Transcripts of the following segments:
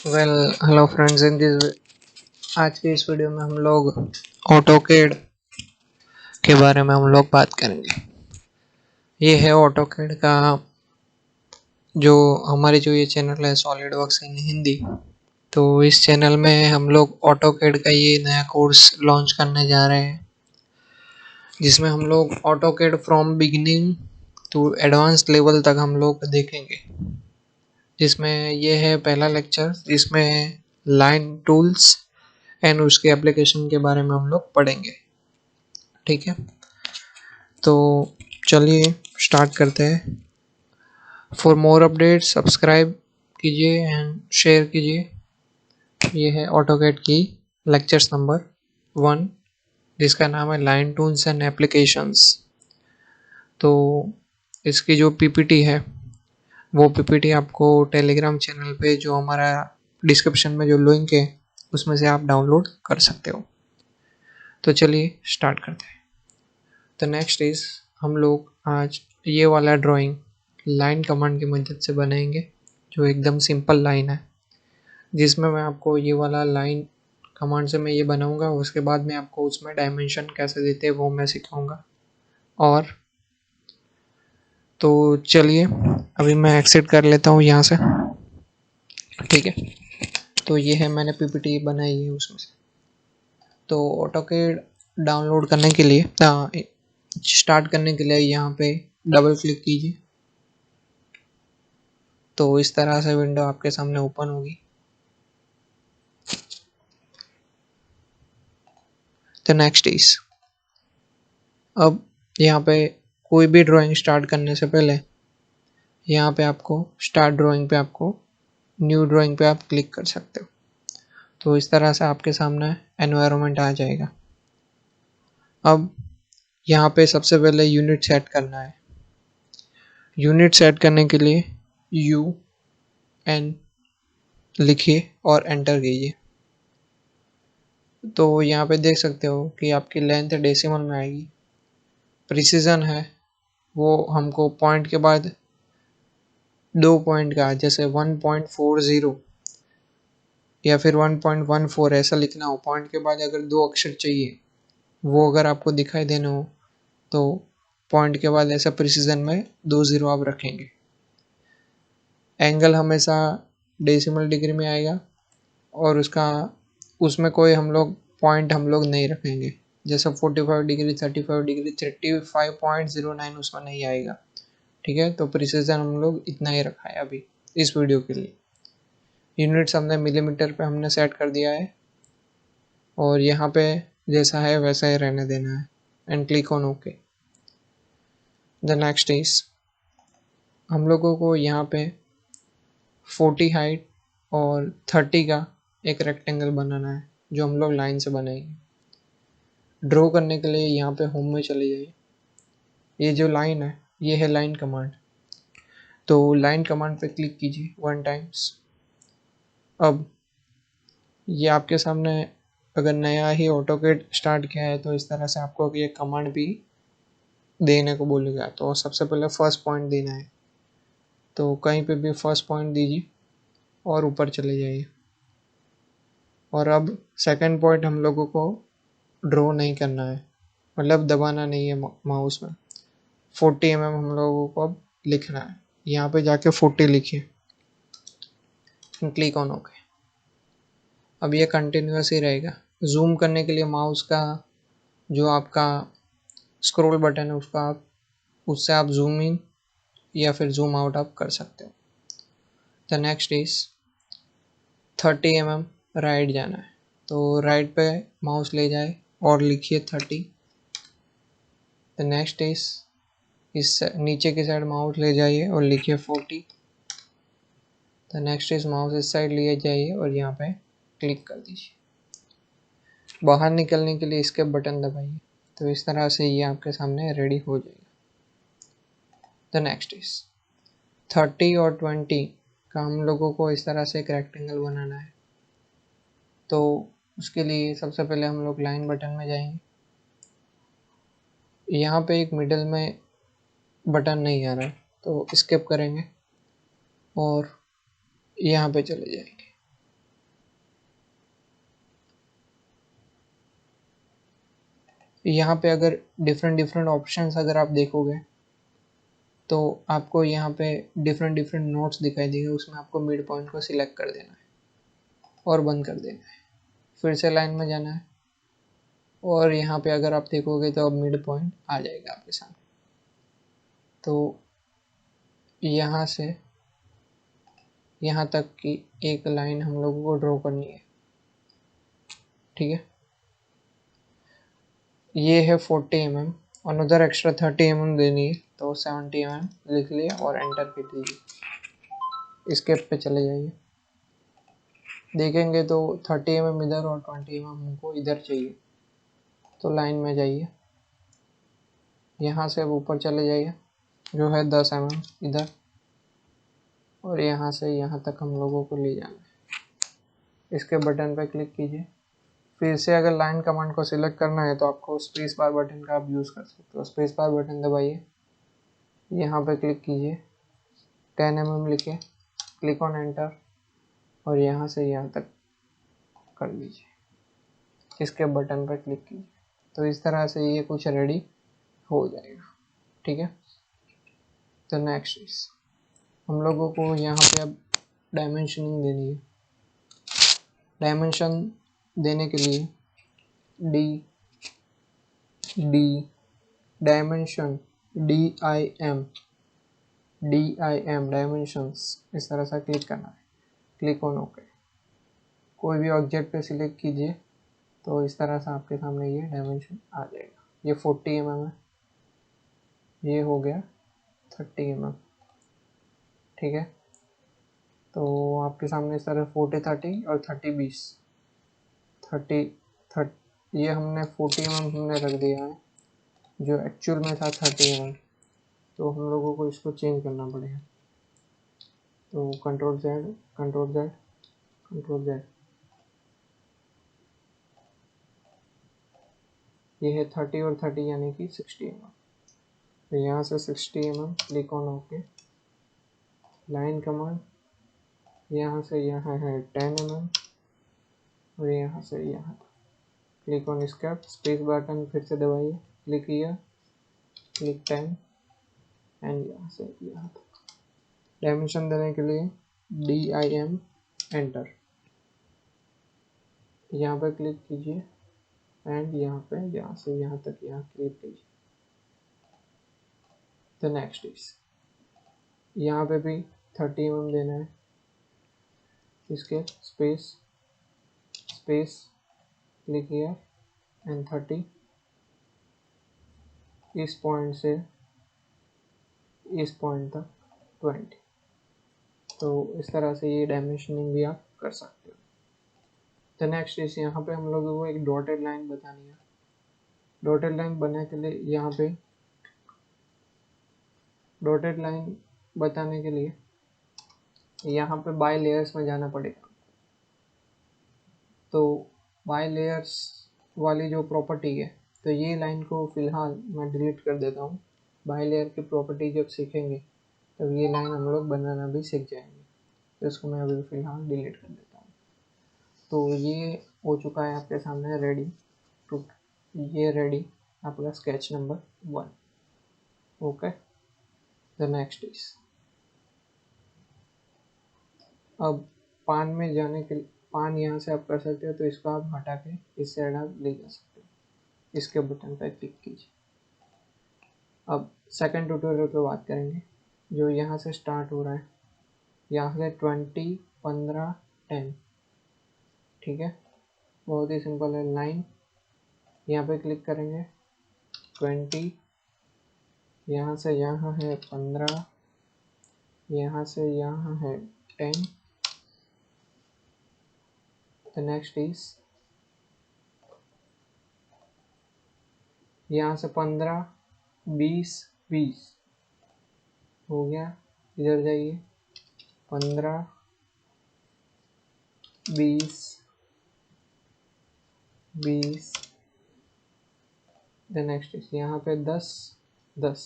Well hello friends, in this आज की इस वीडियो में हम लोग ऑटोकेड के बारे में हम लोग बात करेंगे। ये है ऑटोकेड का जो ये चैनल है सॉलिड वर्क्स इन हिंदी। तो इस चैनल में हम लोग ऑटोकेड का ये नया कोर्स लॉन्च करने जा रहे हैं, जिसमें हम लोग AutoCAD from beginning to advance level तक हम लोग देखेंगे। जिसमें ये है पहला लेक्चर, जिसमें लाइन टूल्स एंड उसके एप्लीकेशन के बारे में हम लोग पढ़ेंगे। ठीक है, तो चलिए स्टार्ट करते हैं। फॉर मोर अपडेट सब्सक्राइब कीजिए एंड शेयर कीजिए। ये है ऑटोकैड की लेक्चर्स नंबर 1, जिसका नाम है लाइन टूल्स एंड एप्लीकेशंस। तो इसकी जो पीपीटी है वो पीपीटी आपको टेलीग्राम चैनल पे जो हमारा डिस्क्रिप्शन में जो लिंक है उसमें से आप डाउनलोड कर सकते हो। तो चलिए स्टार्ट करते हैं। तो नेक्स्ट इज हम लोग आज ये वाला ड्राइंग लाइन कमांड की मदद से बनाएंगे, जो एकदम सिंपल लाइन है, जिसमें मैं आपको ये वाला लाइन कमांड से मैं ये बनाऊंगा। उसके बाद मैं आपको उसमें डायमेंशन कैसे देते हैं वो मैं सिखाऊंगा। और तो चलिए अभी मैं एक्सिट कर लेता हूँ यहाँ से। ठीक है, तो ये है मैंने पीपीटी बनाई है उसमें से। तो ऑटोकैड डाउनलोड करने के लिए स्टार्ट करने के लिए यहाँ पे डबल क्लिक कीजिए। तो इस तरह से विंडो आपके सामने ओपन होगी। तो नेक्स्ट इज, अब यहाँ पे कोई भी ड्राइंग स्टार्ट करने से पहले यहाँ पे आपको स्टार्ट ड्राइंग पे आपको न्यू ड्राइंग पे आप क्लिक कर सकते हो। तो इस तरह से आपके सामने एनवायरनमेंट आ जाएगा। अब यहाँ पे सबसे पहले यूनिट सेट करना है। यूनिट सेट करने के लिए UN लिखिए और एंटर कीजिए। तो यहाँ पे देख सकते हो कि आपकी लेंथ डेसिमल में आएगी। प्रिसीजन है वो हमको पॉइंट के बाद 2 पॉइंट का, जैसे 1.40 या फिर 1.14 ऐसा लिखना हो। पॉइंट के बाद अगर 2 अक्षर चाहिए, वो अगर आपको दिखाई देना हो तो पॉइंट के बाद ऐसा प्रिसीजन में 2 0 आप रखेंगे। एंगल हमेशा डेसिमल डिग्री में आएगा और उसमें कोई हम लोग पॉइंट हम लोग नहीं रखेंगे। जैसे 45 डिग्री, 35 डिग्री, 35.09 उसमें नहीं आएगा। ठीक है, तो प्रिसीजन हम लोग इतना ही रखा है अभी इस वीडियो के लिए। यूनिट्स हमने मिलीमीटर पे हमने सेट कर दिया है और यहाँ पे जैसा है वैसा ही रहने देना है and click on okay. The next is, हम लोगों को यहाँ पे 40 हाइट और 30 का एक रेक्टेंगल बनाना है, जो हम लोग लाइन से बनाएंगे। ड्रॉ करने के लिए यहाँ पे होम में चले जाइए। ये जो लाइन है ये है लाइन कमांड। तो लाइन कमांड पे क्लिक कीजिए 1 टाइम्स। अब ये आपके सामने अगर नया ही ऑटोकैड स्टार्ट किया है तो इस तरह से आपको ये कमांड भी देने को बोलेगा। तो सबसे पहले फर्स्ट पॉइंट देना है, तो कहीं पे भी फर्स्ट पॉइंट दीजिए और ऊपर चले जाइए। और अब सेकंड पॉइंट हम लोगों को ड्रॉ नहीं करना है, मतलब दबाना नहीं है माउस में। 40 mm हम लोगों को अब लिखना है। यहाँ पे जाके 40 लिखिए, क्लिक ऑन ओके। अब ये कंटिन्यूस ही रहेगा। जूम करने के लिए माउस का जो आपका स्क्रॉल बटन है उससे आप जूम इन या फिर जूम आउट आप कर सकते हो। The next is 30 mm right जाना है। तो राइट पे माउस ले जाए और लिखिए 30। द नेक्स्ट इज इस नीचे की साइड माउस ले जाइए और लिखिए 40। द नेक्स्ट इज माउस इस साइड लिए जाइए और यहाँ पे क्लिक कर दीजिए। बाहर निकलने के लिए इसके बटन दबाइए। तो इस तरह से ये आपके सामने रेडी हो जाएगा। द नेक्स्ट इज 30 और 20 का हम लोगों को इस तरह से एक रेक्टेंगल बनाना है। तो उसके लिए सबसे पहले हम लोग लाइन बटन में जाएंगे। यहाँ पे एक मिडल में बटन नहीं आ रहा है तो स्किप करेंगे और यहाँ पे चले जाएंगे। यहाँ पे अगर डिफरेंट डिफरेंट ऑप्शंस अगर आप देखोगे तो आपको यहाँ पे डिफरेंट डिफरेंट नोट्स दिखाई देंगे, उसमें आपको मिड पॉइंट को सिलेक्ट कर देना है और बंद कर देना है। फिर से लाइन में जाना है और यहाँ पे अगर आप देखोगे तो अब मिड पॉइंट आ जाएगा आपके सामने। तो यहाँ से यहाँ तक की एक लाइन हम लोगों को ड्रॉ करनी है, ठीक है। ये है 40 mm, अनदर एक्स्ट्रा 30 mm देनी है, तो 70 mm लिख लिया और एंटर कर दीजिए। स्केप पे चले जाइए, देखेंगे तो 30 mm इधर और 20 mm हमको इधर चाहिए। तो लाइन में जाइए, यहाँ से अब ऊपर चले जाइए जो है 10 mm इधर, और यहाँ से यहाँ तक हम लोगों को ले जाना है। इसके बटन पर क्लिक कीजिए। फिर से अगर लाइन कमांड को सिलेक्ट करना है तो आपको स्पेस बार बटन का आप यूज़ कर सकते हो। स्पेस बार बटन दबाइए, यहाँ पे क्लिक कीजिए, 10 mm लिखे, क्लिक ऑन एंटर और यहाँ से यहाँ तक कर लीजिए। इसके बटन पर क्लिक कीजिए। तो इस तरह से ये कुछ रेडी हो जाएगा, ठीक है। तो नेक्स्ट इज हम लोगों को यहाँ पे अब डायमेंशनिंग देनी है। डायमेंशन देने के लिए डी डायमेंशन DIM डायमेंशंस, इस तरह से क्लिक करना है। Click on okay. कोई भी ऑब्जेक्ट पे सिलेक्ट कीजिए तो इस तरह से आपके सामने ये डायमेंशन आ जाएगा। ये 40 mm है, ये हो गया 30 mm, ठीक है। तो आपके सामने इस तरह 40 30 और 30 20 30 ये हमने 40 mm हमने रख दिया है, जो एक्चुअल में था 30 mm। तो हम लोगों को इसको चेंज करना पड़ेगा। तो control Z control Z control Z, ये है 30 और 30 यानी कि 60 mm। तो यहाँ से 60 mm click on okay. Line command यहाँ से यहाँ है 10 mm और यहाँ से यहाँ तक। Click on escape, space button फिर से दबाइए, क्लिक किया, क्लिक 10 एंड यहाँ से यहाँ तक। डायमेंशन देने के लिए DIM एंटर, यहाँ पर क्लिक कीजिए एंड यहाँ पे यहाँ से यहाँ तक यहाँ क्लिक कीजिए। तो नेक्स्ट इज यहाँ पे भी 30 mm देना है। इसके स्पेस क्लिक किया एंड 30, इस पॉइंट से इस पॉइंट तक 20। तो इस तरह से ये डायमेंशनिंग भी आप कर सकते हो। तो नेक्स्ट इस यहाँ पे हम लोगों को एक डॉटेड लाइन बतानी है। डॉटेड लाइन बनाने के लिए यहाँ पे डॉटेड लाइन बताने के लिए यहाँ पे बाय लेयर्स में जाना पड़ेगा। तो बाय लेयर्स वाली जो प्रॉपर्टी है, तो ये लाइन को फिलहाल मैं डिलीट कर देता हूँ। बाय लेयर की प्रॉपर्टी जब सीखेंगे तब ये लाइन हम लोग बनाना भी सीख जाएंगे। तो इसको मैं अभी फिलहाल डिलीट कर देता हूँ। तो ये हो चुका है आपके सामने रेडी टू, ये रेडी आपका sketch number 1। Okay, the next is अब पान में जाने के लिए पान यहाँ से आप कर सकते हो, तो इसको आप हटा के इस साइड आप ले जा सकते हो। इसके बटन पर क्लिक कीजिए। अब सेकंड ट्यूटोरियल पे बात करेंगे, जो यहाँ से स्टार्ट हो रहा है, यहाँ से 20 15 10, ठीक है। बहुत ही सिंपल है। लाइन यहाँ पे क्लिक करेंगे, 20, यहाँ से यहाँ है 15, यहाँ से यहाँ है 10। द नेक्स्ट इज यहाँ से 15 20 20 हो गया। इधर जाइए, 15 20 20। द नेक्स्ट इज यहाँ पे 10 10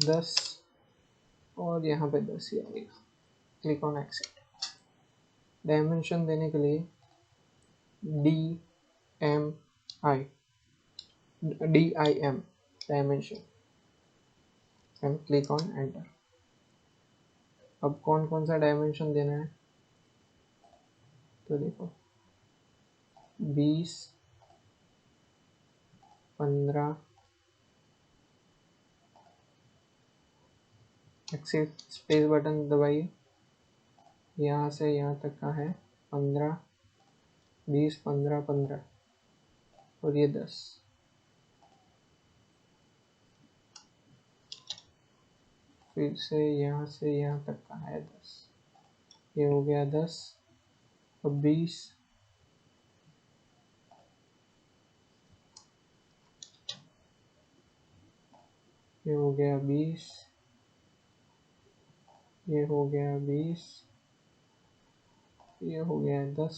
10 और यहाँ पे 10 ही आएगा। Click on accept. डायमेंशन देने के लिए DIM dimension and click on enter. अब कौन कौन सा डायमेंशन देना है, तो देखो 20, 15, एक्सेप्ट स्पेस बटन दबाइए, यहाँ से यहाँ तक का है 15, 20, 15, 15 और ये 10। फिर से यहाँ तक का है 10, ये हो गया 10। अब 20, ये हो गया 20, ये हो गया 20, ये हो गया 10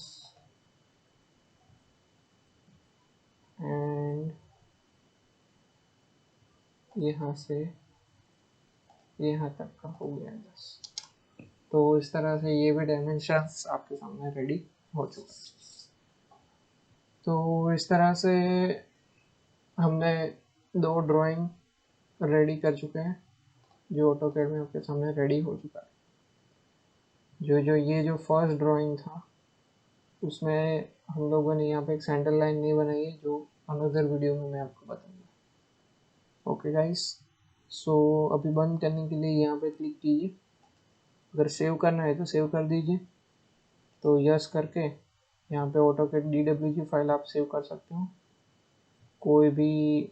एंड यहाँ से यहाँ तक का हो गया 10। तो इस तरह से ये भी डायमेंशंस आपके सामने रेडी हो चुका है। तो इस तरह से हमने 2 ड्राइंग रेडी कर चुके हैं जो ऑटोकैड में आपके सामने रेडी हो चुका है। ये जो फर्स्ट ड्राइंग था उसमें हम लोगों ने यहाँ पे एक सेंटर लाइन नहीं बनाई है, जो अनदर वीडियो में मैं आपको बताऊंगा। ओके गाइस, सो अभी बंद करने के लिए यहाँ पे क्लिक कीजिए। अगर सेव करना है तो सेव कर दीजिए, तो यस करके यहाँ पे ऑटोकैड DWG फाइल आप सेव कर सकते हो। कोई भी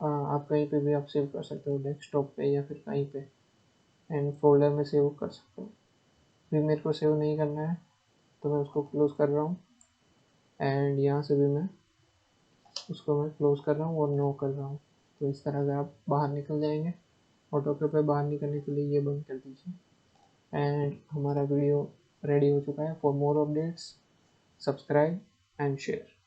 आप कहीं पे भी आप सेव कर सकते हो, डेस्कटॉप पे या फिर कहीं पे, एंड फोल्डर में सेव कर सकते हो। भी मेरे को सेव नहीं करना है तो मैं उसको क्लोज कर रहा हूँ, एंड यहाँ से भी मैं उसको क्लोज कर रहा हूँ और नो कर रहा हूँ। तो इस तरह से आप बाहर निकल जाएंगे। ऑटोकैड पे बाहर निकलने के लिए ये बंद कर दीजिए। एंड हमारा वीडियो रेडी हो चुका है। For more updates subscribe and share.